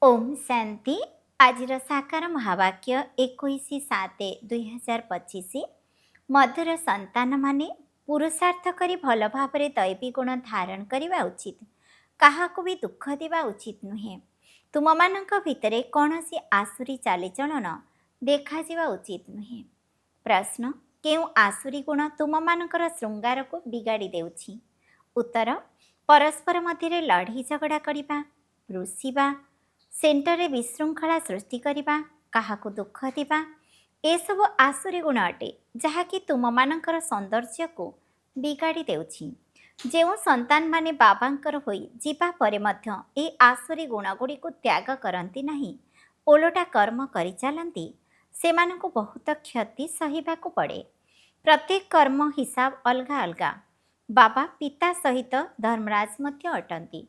ओम शांति। आज साकार महावाक्य 21/7/2025। मधुर संतान माने पुरुषार्थ करी भल भाव दैवी गुण धारण करने उचित, क्या भी दुख देवा उचित नुहे। तुम मान भितर कौन सी आसुरी चालीचलन देखा उचित नुहे। प्रश्न, क्यों आसुरी गुण तुम मानकर श्रृंगार को बिगाड़ी देउछि? उत्तर, परस्पर मध्य लड़ाई झगड़ा करवा, रुषिबा, सेन्टर विशृंखला सृष्टि करवा, क्या दुख देवा, एसबु आसुरी गुण अटे जहाँकि तुम मानकर सौंदर्य को बिगाड़ी देउछि। जो संतान माने बाबांकर होई जीवा परे मध्य ए आसुरी गुणगुड़ी को त्याग करती नहीं, ओलटा कर्म करि चलती, सेमानंकु बहुत क्षति सहिबाकु पड़े। प्रत्येक कर्म हिसाब अलगा अलगा। बाबा पिता सहित धर्मराज मध्य अटंती।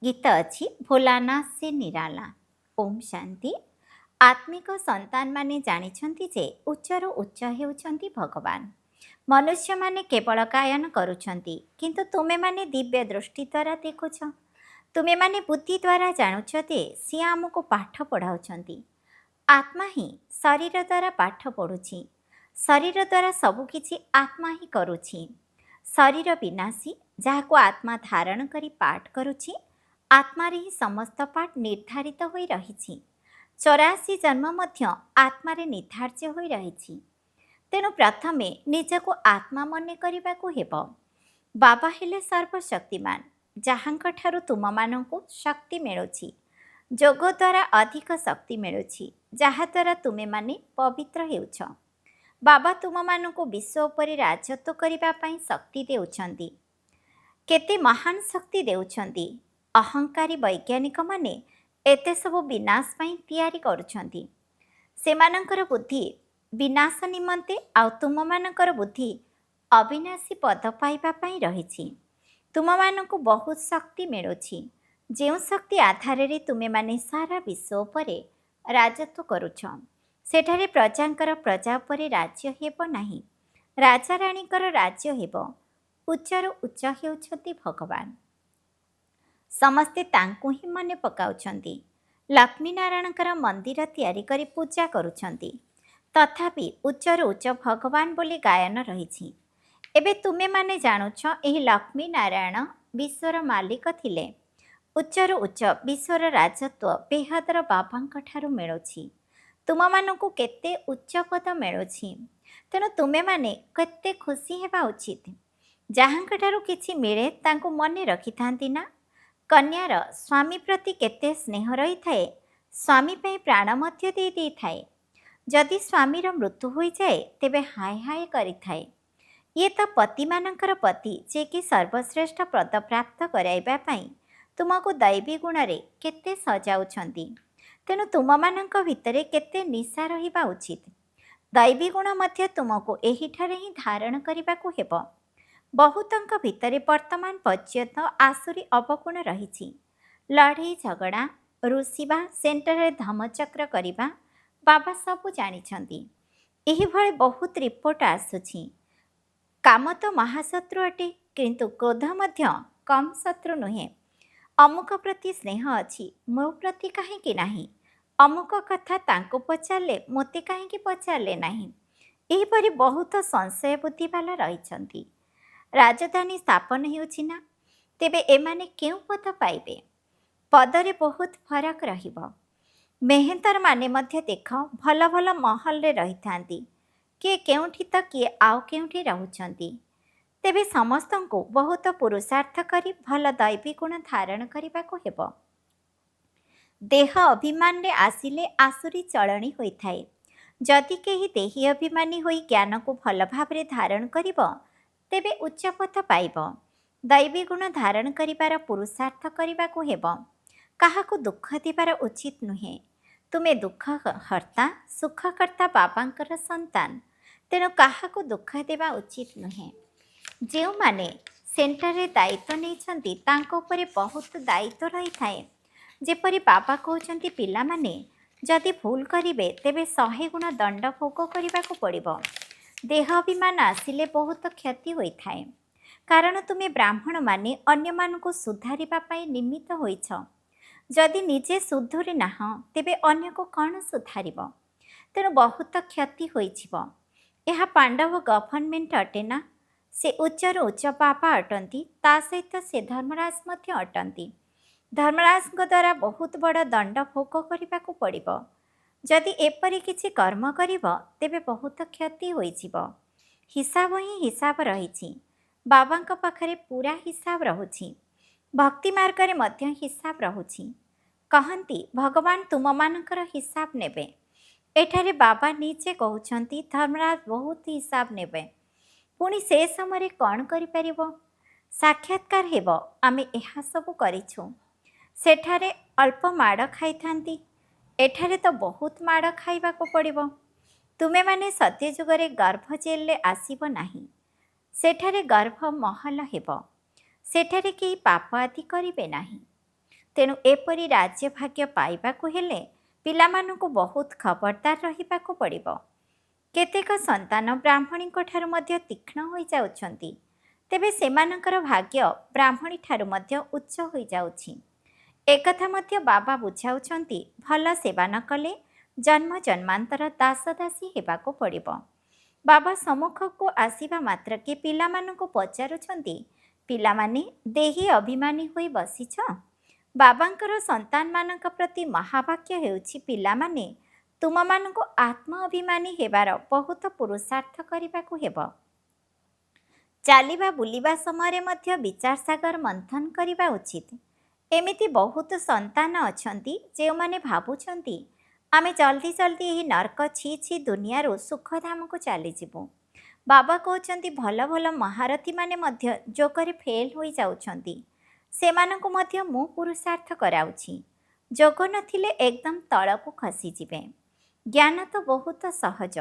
गीत अच्छी भोलाना से निराला। ओम शांति। आत्मिक संतान माने जानिछंती जे उच्चरु उच्च हेउछंती भगवान। मनुष्य माने केवल गायन करुछंती, किंतु तुमे माने दिव्य दृष्टि द्वारा देखुछ। तुमे माने बुद्धि द्वारा जानुछ जे सी आमको पाठ पढ़ाउछंती। आत्मा ही शरीर द्वारा पाठ पढ़ुछि। शरीर द्वारा सबुकिछि आत्मा ही करुछि। शरीर विनाशी, जहाको आत्मा धारण करी पाठ करुछि। आत्मारे ही समस्त पाठ निर्धारित होई रहिछि। 84 जन्म मध्य आत्मारे निर्धार्य होई रहिछि। तेणु प्रथमे निजको आत्मा मने करिबाकु हेबो। बाबा हेले सर्वशक्तिमान, जहांक ठारु तुममानंकु शक्ति मिलुछि। जोग द्वारा अधिक शक्ति मिलुछि, जहा द्वारा तुमे माने पवित्र हेउछ। बाबा तुममानंकु विश्व उपरे राजत्व करिबा पई शक्ति देउछंती। केते महान शक्ति देउछंती। अहंकारी वैज्ञानिक माने एते सबु विनाश पई तैयारी करुछंती। सेमानंकर बुद्धि विनाश निमंते आउ तुममानंकर बुद्धि अविनाशी पद पाइबा पई रहिछि। तुममानंकु बहुत शक्ति मिलुछि, जेउ शक्ति आधार रे तुमे माने सारा विश्व उपरे राजत्व करुछ। सेठारे प्रजांकर प्रजा उपरे राज्य हेबो नाही, राजा राणीकर राज्य हेबो। उच्चरु उच्च हेउछंती भगवान। समस्ते तांकु ही मने पकाउछंती। लक्ष्मी नारायणकर मंदिर तैयारी करी पूजा करुछंती, तथापि उच्चरु उच्च भगवान बोली गायन रहिछि। एबे तुमे माने जानुछ एही लक्ष्मी नारायण विश्वर मालिक थिले। उच्चरु उच्च विश्वर राजत्व बेहदर बाबांक ठारु मिलुछि। तुममानंकु केते उच्च पद मिलुछि, तेणु तुमे माने केते खुशी हेबा उचित। जहांक ठारु किछि मिले तांकु मने रखिथांती ना। कन्यार स्वामी प्रति केते स्नेह रही थाए, स्वामी पे प्राण मध्य दे दी थाए। जदि स्वामीर मृत्यु हो जाए तेबे हाय हाय करि थाए। ये तो पति मानकर पति जे कि सर्वश्रेष्ठ पद प्राप्त कराइबा पई तुमको दैवी गुण रे केते सजाउछंती। तेणु तुम मानक भितरे केते निशा रहिबा उचित। दैवी गुण मध्य तुमको एही ठारे ही धारण करिबाकु हेबो। बहुतंक भितरे वर्तमान पर्यंत आसुरी अवगुण रही। लड़ाई झगड़ा, रुषिबा, सेन्टर धमचक्र करवा, बाबा सबू जानिछंती। एही भळे बहुत रिपोर्ट आसुछि। काम तो महाशत्रु अटे, किंतु क्रोध मध्य कम शत्रु नुहे। अमुक प्रति स्नेह अछि, मो प्रति काहेकि नाही। अमुक कथा तांको पचारले मोते काहेकि पचारले नाही। एहीपरि बहुत संशय बुद्धि वाला रहिछंती। राजधानी स्थापन हेउछि ना, तेबे एमाने केउ पद पाइबे? पदरे बहुत फरक रहिबो। मेहतर माने मध्य देख भल भल महल रे रहिथांती, किए केउठी तो किए आउ केउठी रहुछंती। तेबे समस्तंको बहुत पुरुषार्थ करी भल दैवी गुण धारण करिबाको हेबो। देह अभिमान रे आसिले आसुरी चलणी होइथाए। जदि केही देही अभिमानी होई ज्ञान को भल भावरे धारण करिबो, तेबे उच्च पथ पाइब। दैवी गुण धारण करिबार पुरुषार्थ करिबाकु हेबो। काहाकु दुख देबार उचित नुहे। तुमे दुख हर्ता सुखकर्ता बाबांकर संतान, तेणु काहाकु दुख देबा उचित नुहे। जेउ माने सेंटर रे दायित्व नेइछंती तांको उपरे बहुत दायित्व रही थाए। जेपरि बाबा कहउछंती पिला माने जदि भूल करिवे तेबे 100 गुण दंड भोग करिबाकु पड़िबो। देह अभिमान आसिले बहुत क्षति होई थाए, कारण तुमे ब्राह्मण माने अन्य मानकु सुधारिबा पई निमित्त होइछ। जदि निजे सुधुरी नाह तेबे अन्य को कौन सुधारिब? तेणु बहुत क्षति होइଯିब। ଏହା ପାଣ୍ଡବ ଗଭର୍ଣ୍ଣମେଣ୍ଟ ଅଟେ ନା। ସେ ଉଚ୍ଚରୁ ଉଚ୍ଚ ବାବା ଅଟନ୍ତି, ତା ସହିତ ସେ ଧର୍ମରାଜ ମଧ୍ୟ ଅଟନ୍ତି। ଧର୍ମରାଜଙ୍କ ଦ୍ୱାରା ବହୁତ ବଡ଼ ଦଣ୍ଡ ଭୋଗ କରିବାକୁ ପଡ଼ିବ। ଯଦି ଏପରି କିଛି କର୍ମ କରିବ ତେବେ ବହୁତ କ୍ଷତି ହୋଇଯିବ। ହିସାବ ହିଁ ହିସାବ ରହିଛି। ବାବାଙ୍କ ପାଖରେ ପୁରା ହିସାବ ରହୁଛି। ଭକ୍ତି ମାର୍ଗରେ ମଧ୍ୟ ହିସାବ ରହୁଛି। କହନ୍ତି ଭଗବାନ ତୁମମାନଙ୍କର ହିସାବ ନେବେ। ଏଠାରେ ବାବା ନିଜେ କହୁଛନ୍ତି ଧର୍ମରାଜ ବହୁତ ହିସାବ ନେବେ। ପୁଣି ସେ ସମୟରେ କ'ଣ କରିପାରିବ? ସାକ୍ଷାତକାର ହେବ ଆମେ ଏହା ସବୁ କରିଛୁ। ସେଠାରେ ଅଳ୍ପ ମାଡ଼ ଖାଇଥାନ୍ତି, ଏଠାରେ ତ ବହୁତ ମାଡ଼ ଖାଇବାକୁ ପଡ଼ିବ। ତୁମେମାନେ ସତ୍ୟଯୁଗରେ ଗର୍ଭ ଜେଲରେ ଆସିବ ନାହିଁ। ସେଠାରେ ଗର୍ଭ ମହଲ ହେବ। ସେଠାରେ କେହି ପାପ ଆଦି କରିବେ ନାହିଁ। ତେଣୁ ଏପରି ରାଜ୍ୟ ଭାଗ୍ୟ ପାଇବାକୁ ହେଲେ ପିଲାମାନଙ୍କୁ ବହୁତ ଖବରଦାର ରହିବାକୁ ପଡ଼ିବ। କେତେକ ସନ୍ତାନ ବ୍ରାହ୍ମଣୀଙ୍କ ଠାରୁ ମଧ୍ୟ ତୀକ୍ଷ୍ଣ ହୋଇଯାଉଛନ୍ତି, ତେବେ ସେମାନଙ୍କର ଭାଗ୍ୟ ବ୍ରାହ୍ମଣୀ ଠାରୁ ମଧ୍ୟ ଉଚ୍ଚ ହୋଇଯାଉଛି। ଏକଥା ମଧ୍ୟ ବାବା ବୁଝାଉଛନ୍ତି। ଭଲ ସେବା ନ କଲେ ଜନ୍ମ ଜନ୍ମାନ୍ତର ଦାସ ଦାସୀ ହେବାକୁ ପଡ଼ିବ। ବାବା ସମ୍ମୁଖକୁ ଆସିବା ମାତ୍ରକେ ପିଲାମାନଙ୍କୁ ପଚାରୁଛନ୍ତି, ପିଲାମାନେ ଦେହୀ ଅଭିମାନୀ ହୋଇ ବସିଛ? ବାବାଙ୍କର ସନ୍ତାନମାନଙ୍କ ପ୍ରତି ମହାବାକ୍ୟ ହେଉଛି, ପିଲାମାନେ ତୁମମାନଙ୍କୁ ଆତ୍ମ ଅଭିମାନୀ ହେବାର ବହୁତ ପୁରୁଷାର୍ଥ କରିବାକୁ ହେବ। ଚାଲିବା ବୁଲିବା ସମୟରେ ମଧ୍ୟ ବିଚାର ସାଗର ମନ୍ଥନ କରିବା ଉଚିତ। ଏମିତି ବହୁତ ସନ୍ତାନ ଅଛନ୍ତି ଯେଉଁମାନେ ଭାବୁଛନ୍ତି ଆମେ ଜଲ୍ଦି ଜଲ୍ଦି ଏହି ନର୍କ ଛି ଛି ଦୁନିଆରୁ ସୁଖଧାମକୁ ଚାଲିଯିବୁ। ବାବା କହୁଛନ୍ତି ଭଲ ଭଲ ମହାରଥୀମାନେ ମଧ୍ୟ ଯୋଗରେ ଫେଲ୍ ହୋଇଯାଉଛନ୍ତି। ସେମାନଙ୍କୁ ମଧ୍ୟ ମୁଁ ପୁରୁଷାର୍ଥ କରାଉଛି। ଯୋଗ ନଥିଲେ ଏକଦମ ତଳକୁ ଖସିଯିବେ। ଜ୍ଞାନ ତ ବହୁତ ସହଜ।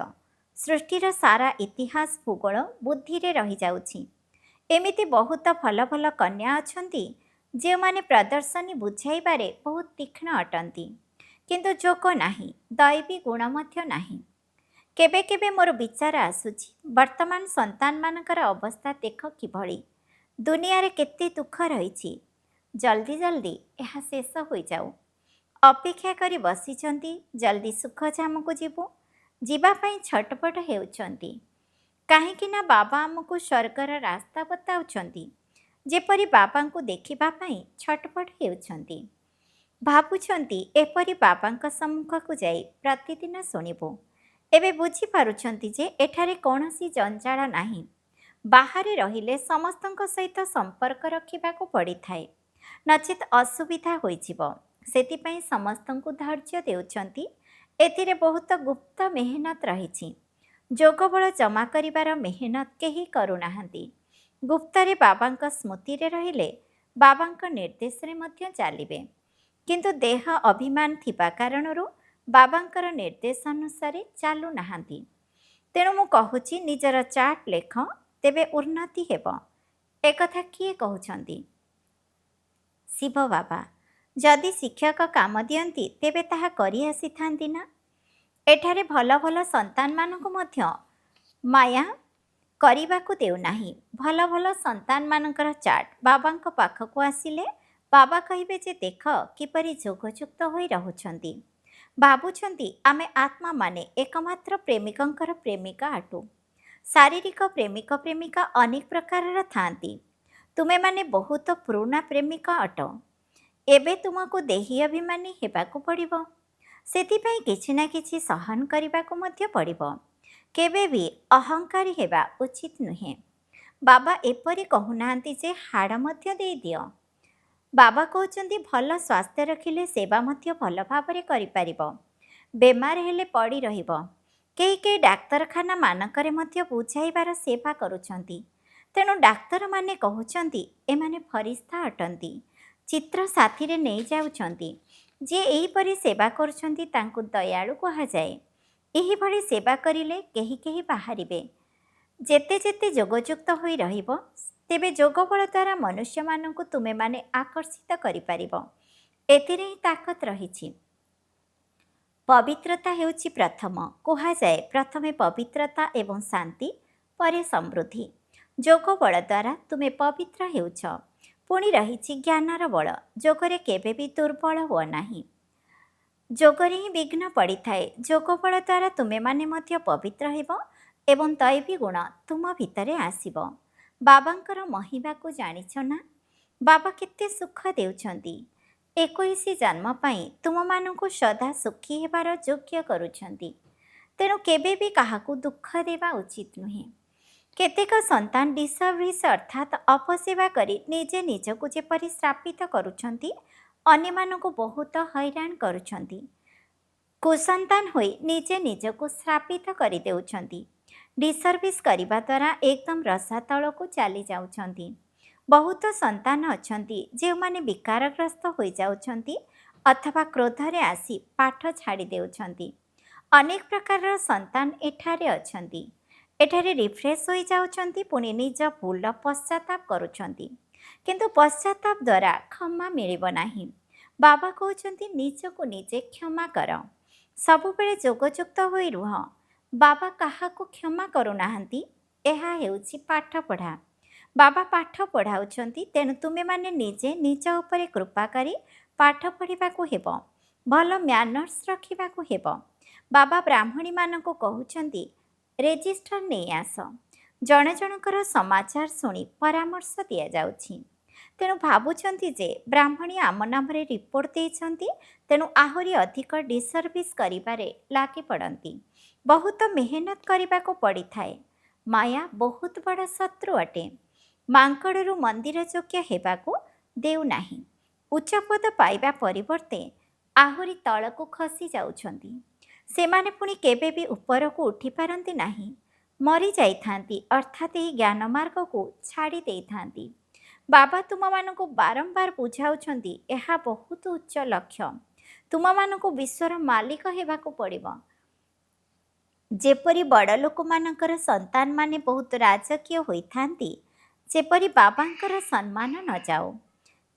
ସୃଷ୍ଟିର ସାରା ଇତିହାସ ଭୂଗୋଳ ବୁଦ୍ଧିରେ ରହିଯାଉଛି। ଏମିତି ବହୁତ ଭଲ ଭଲ କନ୍ୟା ଅଛନ୍ତି ଯେଉଁମାନେ ପ୍ରଦର୍ଶନୀ ବୁଝାଇବାରେ ବହୁତ ତୀକ୍ଷ୍ଣ ଅଟନ୍ତି, କିନ୍ତୁ ଯୋଗ ନାହିଁ, ଦୈବୀ ଗୁଣ ମଧ୍ୟ ନାହିଁ। କେବେ କେବେ ମୋର ବିଚାର ଆସୁଛି, ବର୍ତ୍ତମାନ ସନ୍ତାନମାନଙ୍କର ଅବସ୍ଥା ଦେଖ କିଭଳି। ଦୁନିଆରେ କେତେ ଦୁଃଖ ରହିଛି। ଜଲ୍ଦି ଜଲ୍ଦି ଏହା ଶେଷ ହୋଇଯାଉ। ଅପେକ୍ଷା କରି ବସିଛନ୍ତି ଜଲ୍ଦି ସୁଖଧାମକୁ ଯିବୁ। ଯିବା ପାଇଁ ଛଟପଟ ହେଉଛନ୍ତି। କାହିଁକି ନା ବାବା ଆମକୁ ସ୍ୱର୍ଗର ରାସ୍ତା ବତାଉଛନ୍ତି। ଯେପରି ବାବାଙ୍କୁ ଦେଖିବା ପାଇଁ ଛଟପଟ ହେଉଛନ୍ତି। ଭାବୁଛନ୍ତି ଏପରି ବାବାଙ୍କ ସମ୍ମୁଖକୁ ଯାଇ ପ୍ରତିଦିନ ଶୁଣିବୁ। ଏବେ ବୁଝିପାରୁଛନ୍ତି ଯେ ଏଠାରେ କୌଣସି ଜଞ୍ଜାଳ ନାହିଁ। ବାହାରେ ରହିଲେ ସମସ୍ତଙ୍କ ସହିତ ସମ୍ପର୍କ ରଖିବାକୁ ପଡ଼ିଥାଏ, ନଚେତ୍ ଅସୁବିଧା ହୋଇଯିବ। ସେଥିପାଇଁ ସମସ୍ତଙ୍କୁ ଧୈର୍ଯ୍ୟ ଦେଉଛନ୍ତି। ଏଥିରେ ବହୁତ ଗୁପ୍ତ ମେହନତ ରହିଛି। ଯୋଗବଳ ଜମା କରିବାର ମେହନତ କେହି କରୁନାହାନ୍ତି। ଗୁପ୍ତରେ ବାବାଙ୍କ ସ୍ମୃତିରେ ରହିଲେ ବାବାଙ୍କ ନିର୍ଦ୍ଦେଶରେ ମଧ୍ୟ ଚାଲିବେ। କିନ୍ତୁ ଦେହ ଅଭିମାନ ଥିବା କାରଣରୁ ବାବାଙ୍କର ନିର୍ଦ୍ଦେଶ ଅନୁସାରେ ଚାଲୁନାହାନ୍ତି। ତେଣୁ ମୁଁ କହୁଛି ନିଜର ଚାର୍ଟ ଲେଖ, ତେବେ ଉନ୍ନତି ହେବ। ଏକଥା କିଏ କହୁଛନ୍ତି? ଶିବ ବାବା। ଯଦି ଶିକ୍ଷକ କାମ ଦିଅନ୍ତି ତେବେ ତାହା କରି ଆସିଥାନ୍ତି ନା। ଏଠାରେ ଭଲ ଭଲ ସନ୍ତାନମାନଙ୍କୁ ମଧ୍ୟ ମାୟା କରିବାକୁ ଦେଉନାହିଁ। ଭଲ ଭଲ ସନ୍ତାନମାନଙ୍କର ଚାର୍ଟ ବାବାଙ୍କ ପାଖକୁ ଆସିଲେ ବାବା କହିବେ ଯେ ଦେଖ କିପରି ଯୋଗଯୁକ୍ତ ହୋଇ ରହୁଛନ୍ତି। ଭାବୁଛନ୍ତି ଆମେ ଆତ୍ମାମାନେ ଏକମାତ୍ର ପ୍ରେମିକଙ୍କର ପ୍ରେମିକା ଅଟୁ। ଶାରୀରିକ ପ୍ରେମିକ ପ୍ରେମିକା ଅନେକ ପ୍ରକାରର ଥାଆନ୍ତି। ତୁମେମାନେ ବହୁତ ପୁରୁଣା ପ୍ରେମିକ ଅଟ। ଏବେ ତୁମକୁ ଦେହୀ ଅଭିମାନୀ ହେବାକୁ ପଡ଼ିବ। ସେଥିପାଇଁ କିଛି ନା କିଛି ସହନ କରିବାକୁ ମଧ୍ୟ ପଡ଼ିବ। କେବେ ବି ଅହଙ୍କାରୀ ହେବା ଉଚିତ ନୁହେଁ। ବାବା ଏପରି କହୁନାହାନ୍ତି ଯେ ହାଡ଼ ମଧ୍ୟ ଦେଇଦିଅ। ବାବା କହୁଛନ୍ତି ଭଲ ସ୍ୱାସ୍ଥ୍ୟ ରଖିଲେ ସେବା ମଧ୍ୟ ଭଲ ଭାବରେ କରିପାରିବ। ବେମାର ହେଲେ ପଡ଼ି ରହିବ। କେହି କେହି ଡାକ୍ତରଖାନା ମାନଙ୍କରେ ମଧ୍ୟ ବୁଝାଇବାର ସେବା କରୁଛନ୍ତି। ତେଣୁ ଡାକ୍ତରମାନେ କହୁଛନ୍ତି ଏମାନେ ଫରିସ୍ତା ଅଟନ୍ତି। ଚିତ୍ର ସାଥିରେ ନେଇଯାଉଛନ୍ତି। ଯିଏ ଏହିପରି ସେବା କରୁଛନ୍ତି ତାଙ୍କୁ ଦୟାଳୁ କୁହାଯାଏ। ଏହିଭଳି ସେବା କରିଲେ କେହି କେହି ବାହାରିବେ। ଯେତେ ଯେତେ ଯୋଗଯୁକ୍ତ ହୋଇ ରହିବ, ତେବେ ଯୋଗବଳ ଦ୍ୱାରା ମନୁଷ୍ୟମାନଙ୍କୁ ତୁମେମାନେ ଆକର୍ଷିତ କରିପାରିବ। ଏଥିରେ ହିଁ ତାକତ ରହିଛି। ପବିତ୍ରତା ହେଉଛି ପ୍ରଥମ। କୁହାଯାଏ ପ୍ରଥମେ ପବିତ୍ରତା ଏବଂ ଶାନ୍ତି, ପରେ ସମୃଦ୍ଧି। ଯୋଗବଳ ଦ୍ୱାରା ତୁମେ ପବିତ୍ର ହେଉଛ। ପୁଣି ରହିଛି ଜ୍ଞାନର ବଳ। ଯୋଗରେ କେବେ ବି ଦୁର୍ବଳ ହୁଅ ନାହିଁ। ଯୋଗରେ ହିଁ ବିଘ୍ନ ପଡ଼ିଥାଏ। ଯୋଗ ବଳ ଦ୍ୱାରା ତୁମେମାନେ ମଧ୍ୟ ପବିତ୍ର ହେବ ଏବଂ ଦୈବୀ ଗୁଣ ତୁମ ଭିତରେ ଆସିବ। ବାବାଙ୍କର ମହିମାକୁ ଜାଣିଛ ନା? ବାବା କେତେ ସୁଖ ଦେଉଛନ୍ତି। 21 ଜନ୍ମ ପାଇଁ ତୁମମାନଙ୍କୁ ସଦା ସୁଖୀ ହେବାର ଯୋଗ୍ୟ କରୁଛନ୍ତି। ତେଣୁ କେବେ ବି କାହାକୁ ଦୁଃଖ ଦେବା ଉଚିତ ନୁହେଁ। କେତେକ ସନ୍ତାନ ଡିସର୍ଭିସ୍ ଅର୍ଥାତ୍ ଅପସେବା କରି ନିଜେ ନିଜକୁ ଯେପରି ଶ୍ରାପିତ କରୁଛନ୍ତି, ଅନ୍ୟମାନଙ୍କୁ ବହୁତ ହଇରାଣ କରୁଛନ୍ତି। କୁସନ୍ତାନ ହୋଇ ନିଜେ ନିଜକୁ ଶ୍ରାପିତ କରିଦେଉଛନ୍ତି। ଡିସର୍ଭିସ୍ କରିବା ଦ୍ୱାରା ଏକଦମ ରସାତଳକୁ ଚାଲି ଯାଉଛନ୍ତି। ବହୁତ ସନ୍ତାନ ଅଛନ୍ତି ଯେଉଁମାନେ ବିକାରଗ୍ରସ୍ତ ହୋଇଯାଉଛନ୍ତି ଅଥବା କ୍ରୋଧରେ ଆସି ପାଠ ଛାଡ଼ି ଦେଉଛନ୍ତି। ଅନେକ ପ୍ରକାରର ସନ୍ତାନ ଏଠାରେ ଅଛନ୍ତି। ଏଠାରେ ରିଫ୍ରେଶ୍ ହୋଇଯାଉଛନ୍ତି, ପୁଣି ନିଜ ଭୁଲର ପଶ୍ଚାତାପ କରୁଛନ୍ତି। କିନ୍ତୁ ପଶ୍ଚାତାପ ଦ୍ୱାରା କ୍ଷମା ମିଳିବ ନାହିଁ। ବାବା କହୁଛନ୍ତି ନିଜକୁ ନିଜେ କ୍ଷମା କର। ସବୁବେଳେ ଯୋଗଯୁକ୍ତ ହୋଇ ରୁହ। ବାବା କାହାକୁ କ୍ଷମା କରୁନାହାନ୍ତି। ଏହା ହେଉଛି ପାଠପଢ଼ା। ବାବା ପାଠ ପଢ଼ାଉଛନ୍ତି, ତେଣୁ ତୁମେମାନେ ନିଜେ ନିଜ ଉପରେ କୃପା କରି ପାଠ ପଢ଼ିବାକୁ ହେବ। ଭଲ ମ୍ୟାନର୍ସ ରଖିବାକୁ ହେବ। ବାବା ବ୍ରାହ୍ମଣୀମାନଙ୍କୁ କହୁଛନ୍ତି ରେଜିଷ୍ଟର ନେଇ ଆସ। ଜଣ ଜଣଙ୍କର ସମାଚାର ଶୁଣି ପରାମର୍ଶ ଦିଆଯାଉଛି। ତେଣୁ ଭାବୁଛନ୍ତି ଯେ ବ୍ରାହ୍ମଣୀ ଆମ ନାମରେ ରିପୋର୍ଟ ଦେଇଛନ୍ତି, ତେଣୁ ଆହୁରି ଅଧିକ ଡିସର୍ଭିସ୍ କରିବାରେ ଲାଗି ପଡ଼ନ୍ତି। ବହୁତ ମେହନତ କରିବାକୁ ପଡ଼ିଥାଏ। ମାୟା ବହୁତ ବଡ଼ ଶତ୍ରୁ ଅଟେ। ମାଙ୍କଡ଼ରୁ ମନ୍ଦିର ଯୋଗ୍ୟ ହେବାକୁ ଦେଉନାହିଁ। ଉଚ୍ଚପଦ ପାଇବା ପରିବର୍ତ୍ତେ ଆହୁରି ତଳକୁ ଖସି ଯାଉଛନ୍ତି। ସେମାନେ ପୁଣି କେବେ ବି ଉପରକୁ ଉଠିପାରନ୍ତି ନାହିଁ। ମରିଯାଇଥାନ୍ତି, ଅର୍ଥାତ୍ ଏହି ଜ୍ଞାନ ମାର୍ଗକୁ ଛାଡ଼ି ଦେଇଥାନ୍ତି। ବାବା ତୁମମାନଙ୍କୁ ବାରମ୍ବାର ବୁଝାଉଛନ୍ତି ଏହା ବହୁତ ଉଚ୍ଚ ଲକ୍ଷ୍ୟ। ତୁମମାନଙ୍କୁ ବିଶ୍ୱର ମାଲିକ ହେବାକୁ ପଡ଼ିବ। ଯେପରି ବଡ଼ ଲୋକମାନଙ୍କର ସନ୍ତାନମାନେ ବହୁତ ରାଜକୀୟ ହୋଇଥାନ୍ତି, ଯେପରି ବାବାଙ୍କର ସମ୍ମାନ ନ ଯାଉ।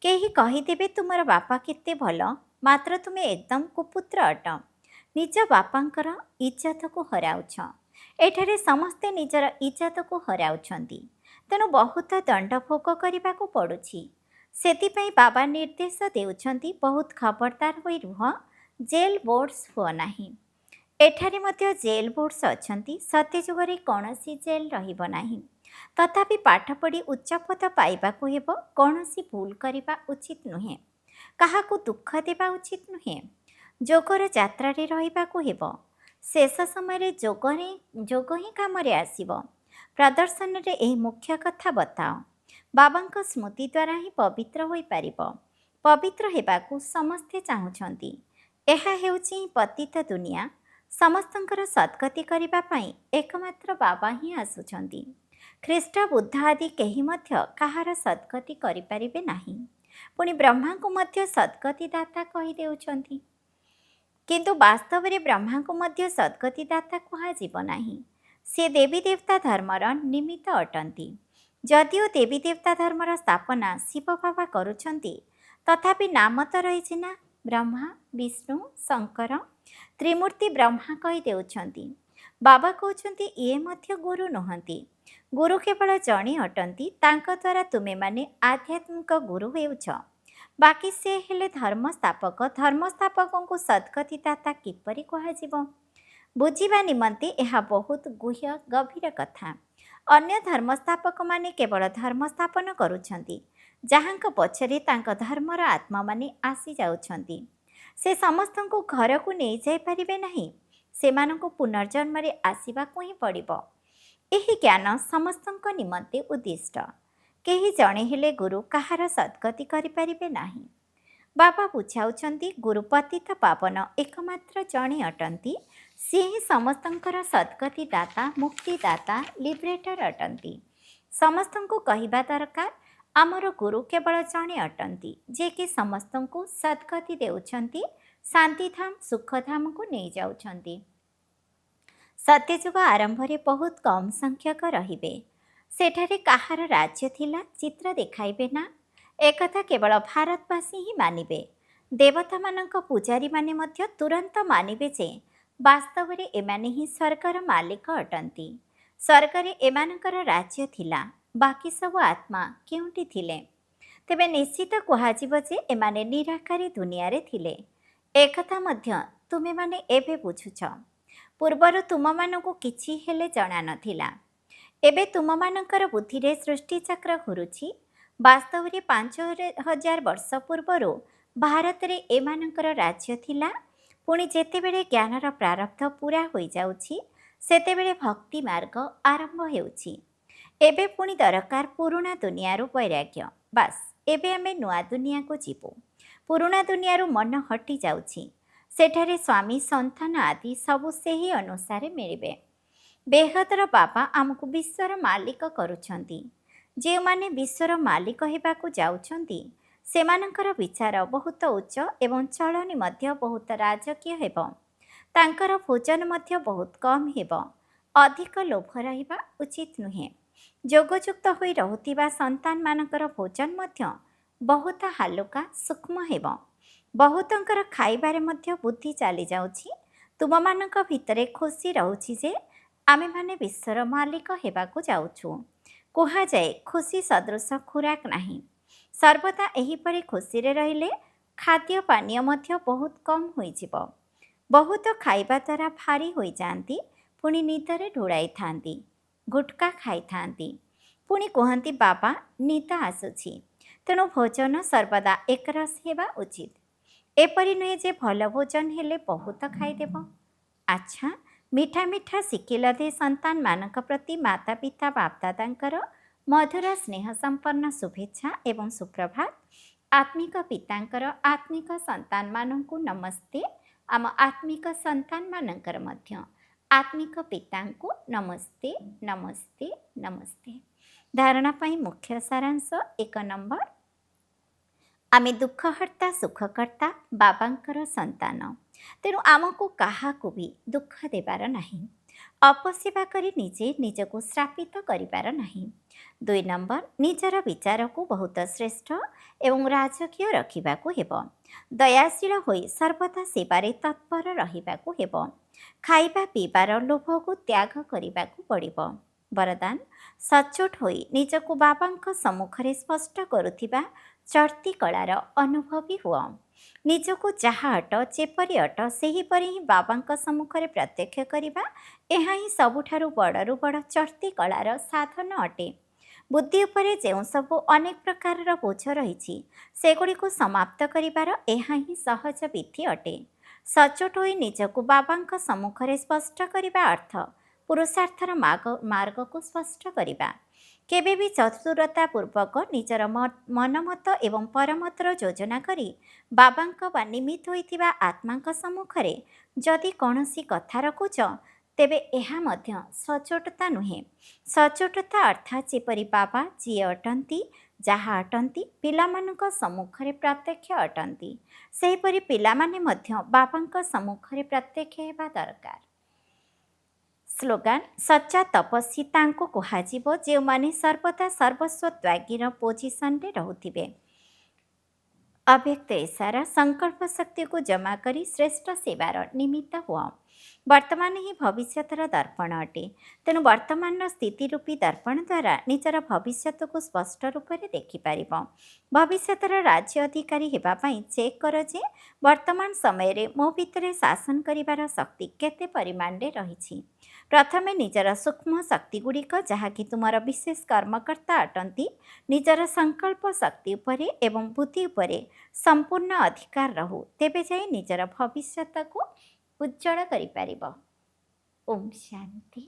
କେହି କହିଦେବେ ତୁମର ବାପା କେତେ ଭଲ, ମାତ୍ର ତୁମେ ଏକଦମ କୁପୁତ୍ର ଅଟ। ନିଜ ବାପାଙ୍କର ଇଜ୍ଜତକୁ ହରାଉଛ। ଏଠାରେ ସମସ୍ତେ ନିଜର ଇଜ୍ଜତକୁ ହରାଉଛନ୍ତି। ତେଣୁ ବହୁତ ଦଣ୍ଡ ଭୋଗ କରିବାକୁ ପଡ଼ୁଛି। ସେଥିପାଇଁ ବାବା ନିର୍ଦ୍ଦେଶ ଦେଉଛନ୍ତି ବହୁତ ଖବରଦାର ହୋଇ ରୁହ, ଜେଲ୍ ବୋର୍ଡସ୍ ହୁଅ ନାହିଁ। ଏଠାରେ ମଧ୍ୟ ଜେଲ୍ ବୋର୍ଡସ୍ ଅଛନ୍ତି। ସତ୍ୟଯୁଗରେ କୌଣସି ଜେଲ୍ ରହିବ ନାହିଁ। ତଥାପି ପାଠ ପଢ଼ି ଉଚ୍ଚପଦ ପାଇବାକୁ ହେବ। କୌଣସି ଭୁଲ କରିବା ଉଚିତ ନୁହେଁ। କାହାକୁ ଦୁଃଖ ଦେବା ଉଚିତ ନୁହେଁ। ଯୋଗର ଯାତ୍ରାରେ ରହିବାକୁ ହେବ। ଶେଷ ସମୟରେ ଯୋଗ ହିଁ କାମରେ ଆସିବ। ପ୍ରଦର୍ଶନରେ ଏହି ମୁଖ୍ୟ କଥା ବତାଅ। ବାବାଙ୍କ ସ୍ମୃତି ଦ୍ୱାରା ହିଁ ପବିତ୍ର ହୋଇପାରିବ। ପବିତ୍ର ହେବାକୁ ସମସ୍ତେ ଚାହୁଁଛନ୍ତି। ଏହା ହେଉଛି ପତିତ ଦୁନିଆ। ସମସ୍ତଙ୍କର ସଦ୍ଗତି କରିବା ପାଇଁ ଏକମାତ୍ର ବାବା ହିଁ ଆସୁଛନ୍ତି। ଖ୍ରୀଷ୍ଟ ବୁଦ୍ଧ ଆଦି କେହି ମଧ୍ୟ କାହାର ସଦ୍ଗତି କରିପାରିବେ ନାହିଁ। ପୁଣି ବ୍ରହ୍ମାଙ୍କୁ ମଧ୍ୟ ସଦ୍ଗତି ଦାତା କହିଦେଉଛନ୍ତି। କିନ୍ତୁ ବାସ୍ତବରେ ବ୍ରହ୍ମାଙ୍କୁ ମଧ୍ୟ ସଦ୍ଗତି ଦାତା କୁହାଯିବ ନାହିଁ। ସେ ଦେବୀ ଦେବତା ଧର୍ମର ନିମିତ୍ତ ଅଟନ୍ତି। ଯଦିଓ ଦେବୀ ଦେବତା ଧର୍ମର ସ୍ଥାପନା ଶିବ ବାବା କରୁଛନ୍ତି, ତଥାପି ନାମ ତ ରହିଛି ନା, ବ୍ରହ୍ମା, ବିଷ୍ଣୁ, ଶଙ୍କର, ତ୍ରିମୂର୍ତ୍ତି ବ୍ରହ୍ମା କହିଦେଉଛନ୍ତି। ବାବା କହୁଛନ୍ତି ଇଏ ମଧ୍ୟ ଗୁରୁ ନୁହନ୍ତି। ଗୁରୁ କେବଳ ଜଣେ ଅଟନ୍ତି। ତାଙ୍କ ଦ୍ୱାରା ତୁମେମାନେ ଆଧ୍ୟାତ୍ମିକ ଗୁରୁ ହେଉଛ। ବାକି ସେ ହେଲେ ଧର୍ମସ୍ଥାପକ। ଧର୍ମସ୍ଥାପକଙ୍କୁ ସଦ୍ଗତି ଦାତା କିପରି କୁହାଯିବ? ବୁଝିବା ନିମନ୍ତେ ଏହା ବହୁତ ଗୁହ୍ୟ ଗଭୀର କଥା। ଅନ୍ୟ ଧର୍ମସ୍ଥାପକମାନେ କେବଳ ଧର୍ମ ସ୍ଥାପନ କରୁଛନ୍ତି, ଯାହାଙ୍କ ପଛରେ ତାଙ୍କ ଧର୍ମର ଆତ୍ମାମାନେ ଆସିଯାଉଛନ୍ତି। ସେ ସମସ୍ତଙ୍କୁ ଘରକୁ ନେଇଯାଇପାରିବେ ନାହିଁ। ସେମାନଙ୍କୁ ପୁନର୍ଜନ୍ମରେ ଆସିବାକୁ ହିଁ ପଡ଼ିବ। ଏହି ଜ୍ଞାନ ସମସ୍ତଙ୍କ ନିମନ୍ତେ ଉଦ୍ଦିଷ୍ଟ। କେହି ଜଣେ ହେଲେ ଗୁରୁ କାହାର ସଦ୍ଗତି କରିପାରିବେ ନାହିଁ। ବାବା ବୁଝାଉଛନ୍ତି ଗୁରୁ ପତିତ ପାବନ ଏକମାତ୍ର ଜଣେ ଅଟନ୍ତି। ସିଏ ହିଁ ସମସ୍ତଙ୍କର ସଦ୍ଗତି ଦାତା, ମୁକ୍ତିଦାତା, ଲିବରେଟର ଅଟନ୍ତି। ସମସ୍ତଙ୍କୁ କହିବା ଦରକାର ଆମର ଗୁରୁ କେବଳ ଜଣେ ଅଟନ୍ତି, ଯିଏକି ସମସ୍ତଙ୍କୁ ସଦ୍ଗତି ଦେଉଛନ୍ତି, ଶାନ୍ତିଧାମ ସୁଖଧାମକୁ ନେଇଯାଉଛନ୍ତି। ସତ୍ୟଯୁଗ ଆରମ୍ଭରେ ବହୁତ କମ୍ ସଂଖ୍ୟକ ରହିବେ। ସେଠାରେ କାହାର ରାଜ୍ୟ ଥିଲା ଚିତ୍ର ଦେଖାଇବେ ନା? ଏକଥା କେବଳ ଭାରତବାସୀ ହିଁ ମାନିବେ। ଦେବତାମାନଙ୍କ ପୂଜାରୀମାନେ ମଧ୍ୟ ତୁରନ୍ତ ମାନିବେ ଯେ ବାସ୍ତବରେ ଏମାନେ ହିଁ ସ୍ୱର୍ଗର ମାଲିକ ଅଟନ୍ତି। ସ୍ୱର୍ଗରେ ଏମାନଙ୍କର ରାଜ୍ୟ ଥିଲା। ବାକି ସବୁ ଆତ୍ମା କେଉଁଠି ଥିଲେ? ତେବେ ନିଶ୍ଚିତ କୁହାଯିବ ଯେ ଏମାନେ ନିରାକାରୀ ଦୁନିଆରେ ଥିଲେ। ଏକଥା ମଧ୍ୟ ତୁମେମାନେ ଏବେ ବୁଝୁଛ। ପୂର୍ବରୁ ତୁମମାନଙ୍କୁ କିଛି ହେଲେ ଜଣା ନଥିଲା। ଏବେ ତୁମମାନଙ୍କର ବୁଦ୍ଧିରେ ସୃଷ୍ଟିଚକ୍ର ଘୁରୁଛି। ବାସ୍ତବରେ 5000 ବର୍ଷ ପୂର୍ବରୁ ଭାରତରେ ଏମାନଙ୍କର ରାଜ୍ୟ ଥିଲା। ପୁଣି ଯେତେବେଳେ ଜ୍ଞାନର ପ୍ରାରବ୍ଧ ପୂରା ହୋଇଯାଉଛି ସେତେବେଳେ ଭକ୍ତି ମାର୍ଗ ଆରମ୍ଭ ହେଉଛି। ଏବେ ପୁଣି ଦରକାର ପୁରୁଣା ଦୁନିଆରୁ ବୈରାଗ୍ୟ। ବାସ୍ ଏବେ ଆମେ ନୂଆ ଦୁନିଆକୁ ଯିବୁ। ପୁରୁଣା ଦୁନିଆରୁ ମନ ହଟି ଯାଉଛି। ସେଠାରେ ସ୍ୱାମୀ ସନ୍ତାନ ଆଦି ସବୁ ସେହି ଅନୁସାରେ ମିଳିବେ। ବେହଦର ବାବା ଆମକୁ ବିଶ୍ୱର ମାଲିକ କରୁଛନ୍ତି। ଯେଉଁମାନେ ବିଶ୍ୱର ମାଲିକ ହେବାକୁ ଯାଉଛନ୍ତି ସେମାନଙ୍କର ବିଚାର ବହୁତ ଉଚ୍ଚ ଏବଂ ଚଳଣି ମଧ୍ୟ ବହୁତ ରାଜକୀୟ ହେବ। ତାଙ୍କର ଭୋଜନ ମଧ୍ୟ ବହୁତ କମ୍ ହେବ। ଅଧିକ ଲୋଭ ରହିବା ଉଚିତ ନୁହେଁ। ଯୋଗଯୁକ୍ତ ହୋଇ ରହୁଥିବା ସନ୍ତାନମାନଙ୍କର ଭୋଜନ ମଧ୍ୟ ବହୁତ ହାଲୁକା ସୂକ୍ଷ୍ମ ହେବ। ବହୁତଙ୍କର ଖାଇବାରେ ମଧ୍ୟ ବୁଦ୍ଧି ଚାଲିଯାଉଛି। ତୁମମାନଙ୍କ ଭିତରେ ଖୁସି ରହୁଛି ଯେ ଆମେମାନେ ବିଶ୍ୱର ମାଲିକ ହେବାକୁ ଯାଉଛୁ। କୁହାଯାଏ ଖୁସି ସଦୃଶ ଖୋରାକ ନାହିଁ। ସର୍ବଦା ଏହିପରି ଖୁସିରେ ରହିଲେ ଖାଦ୍ୟ ପାନୀୟ ମଧ୍ୟ ବହୁତ କମ୍ ହୋଇଯିବ। ବହୁତ ଖାଇବା ଦ୍ୱାରା ଭାରି ହୋଇଯାଆନ୍ତି। ପୁଣି ନିଦରେ ଢୁଳାଇଥାନ୍ତି। ଗୁଟକା ଖାଇଥାନ୍ତି। ପୁଣି କୁହନ୍ତି ବାବା ନିଦ ଆସୁଛି। ତେଣୁ ଭୋଜନ ସର୍ବଦା ଏକରସ ହେବା ଉଚିତ। ଏପରି ନୁହେଁ ଯେ ଭଲ ଭୋଜନ ହେଲେ ବହୁତ ଖାଇଦେବ। ଆଚ୍ଛା, ମିଠା ମିଠା ଶିଖିଲ ଦେ ସନ୍ତାନମାନଙ୍କ ପ୍ରତି ମାତା ପିତା ବାପଦାଦାଙ୍କର ମଧୁର ସ୍ନେହ ସମ୍ପନ୍ନ ଶୁଭେଚ୍ଛା ଏବଂ ସୁପ୍ରଭାତ। ଆତ୍ମିକ ପିତାଙ୍କର ଆତ୍ମିକ ସନ୍ତାନମାନଙ୍କୁ ନମସ୍ତେ। ଆମ ଆତ୍ମିକ ସନ୍ତାନମାନଙ୍କର ମଧ୍ୟ ଆତ୍ମିକ ପିତାଙ୍କୁ ନମସ୍ତେ ନମସ୍ତେ ନମସ୍ତେ। ଧାରଣା ପାଇଁ ମୁଖ୍ୟ ସାରାଂଶ 1 ନମ୍ବର, ଆମେ ଦୁଃଖହର୍ତ୍ତା ସୁଖକର୍ତ୍ତା ବାବାଙ୍କର ସନ୍ତାନ। ତେଣୁ ଆମକୁ କାହାକୁ ବି ଦୁଃଖ ଦେବାର ନାହିଁ। ଅପସେବା କରି ନିଜେ ନିଜକୁ ଶ୍ରାପିତ କରିବାର ନାହିଁ। 2 ନମ୍ବର, ନିଜର ବିଚାରକୁ ବହୁତ ଶ୍ରେଷ୍ଠ ଏବଂ ରାଜକୀୟ ରଖିବାକୁ ହେବ। ଦୟାଶୀଳ ହୋଇ ସର୍ବଦା ସେବାରେ ତତ୍ପର ରହିବାକୁ ହେବ। ଖାଇବା ପିଇବାର ଲୋଭକୁ ତ୍ୟାଗ କରିବାକୁ ପଡ଼ିବ। ବରଦାନ, ସଚ୍ଚୋଟ ହୋଇ ନିଜକୁ ବାବାଙ୍କ ସମ୍ମୁଖରେ ସ୍ପଷ୍ଟ କରୁଥିବା ଚର୍ତ୍ତି କଳାର ଅନୁଭବୀ ହୁଅ। ନିଜକୁ ଯାହା ଅଟ ଯେପରି ଅଟ ସେହିପରି ହିଁ ବାବାଙ୍କ ସମ୍ମୁଖରେ ପ୍ରତ୍ୟକ୍ଷ କରିବା, ଏହା ହିଁ ସବୁଠାରୁ ବଡ଼ରୁ ବଡ଼ ଚର୍ତ୍ତି କଳାର ସାଧନ ଅଟେ। ବୁଦ୍ଧି ଉପରେ ଯେଉଁ ସବୁ ଅନେକ ପ୍ରକାରର ବୋଝ ରହିଛି ସେଗୁଡ଼ିକୁ ସମାପ୍ତ କରିବାର ଏହା ହିଁ ସହଜ ବିଧି ଅଟେ। ସଚ୍ଚୋଟ ହୋଇ ନିଜକୁ ବାବାଙ୍କ ସମ୍ମୁଖରେ ସ୍ପଷ୍ଟ କରିବା ଅର୍ଥ ପୁରୁଷାର୍ଥର ମାର୍ଗକୁ ସ୍ପଷ୍ଟ କରିବା। କେବେ ବି ଚତୁରତା ପୂର୍ବକ ନିଜର ମନମତ ଏବଂ ପରମତର ଯୋଜନା କରି ବାବାଙ୍କ ବା ନିମିତ୍ତ ହୋଇଥିବା ଆତ୍ମାଙ୍କ ସମ୍ମୁଖରେ ଯଦି କୌଣସି କଥା ରଖୁଛ ତେବେ ଏହା ମଧ୍ୟ ସଚ୍ଚୋଟତା ନୁହେଁ। ସଚ୍ଚୋଟତା ଅର୍ଥାତ୍ ଯେପରି ବାବା ଯିଏ ଅଟନ୍ତି, ଯାହା ଅଟନ୍ତି, ପିଲାମାନଙ୍କ ସମ୍ମୁଖରେ ପ୍ରତ୍ୟକ୍ଷ ଅଟନ୍ତି, ସେହିପରି ପିଲାମାନେ ମଧ୍ୟ ବାବାଙ୍କ ସମ୍ମୁଖରେ ପ୍ରତ୍ୟକ୍ଷ ହେବା ଦରକାର। ସ୍ଲୋଗାନ, ସଚ୍ଚା ତପସ୍ୱୀ ତାଙ୍କୁ କୁହାଯିବ ଯେଉଁମାନେ ସର୍ବଦା ସର୍ବସ୍ୱ ତ୍ୟାଗୀର ପୋଜିସନରେ ରହୁଥିବେ। ଅବ୍ୟକ୍ତ ଇଶାରା, ସଂକଳ୍ପ ଶକ୍ତିକୁ ଜମା କରି ଶ୍ରେଷ୍ଠ ସେବାର ନିମିତ୍ତ ହୁଅ। ବର୍ତ୍ତମାନ ହିଁ ଭବିଷ୍ୟତର ଦର୍ପଣ ଅଟେ। ତେଣୁ ବର୍ତ୍ତମାନର ସ୍ଥିତି ରୂପୀ ଦର୍ପଣ ଦ୍ୱାରା ନିଜର ଭବିଷ୍ୟତକୁ ସ୍ପଷ୍ଟ ରୂପରେ ଦେଖିପାରିବ। ଭବିଷ୍ୟତର ରାଜ୍ୟ ଅଧିକାରୀ ହେବା ପାଇଁ ଚେକ୍ କର ଯେ ବର୍ତ୍ତମାନ ସମୟରେ ମୋ ଭିତରେ ଶାସନ କରିବାର ଶକ୍ତି କେତେ ପରିମାଣରେ ରହିଛି। ପ୍ରଥମେ ନିଜର ସୂକ୍ଷ୍ମ ଶକ୍ତିଗୁଡ଼ିକ ଯାହାକି ତୁମର ବିଶେଷ କର୍ମକର୍ତ୍ତା ଅଟନ୍ତି, ନିଜର ସଂକଳ୍ପ ଶକ୍ତି ଉପରେ ଏବଂ ବୁଦ୍ଧି ଉପରେ ସମ୍ପୂର୍ଣ୍ଣ ଅଧିକାର ରହୁ। ତେବେ ଯାଇ ନିଜର ଭବିଷ୍ୟତକୁ ଉଜ୍ଜଳ କରିପାରିବ। ଓମ୍ ଶାନ୍ତି।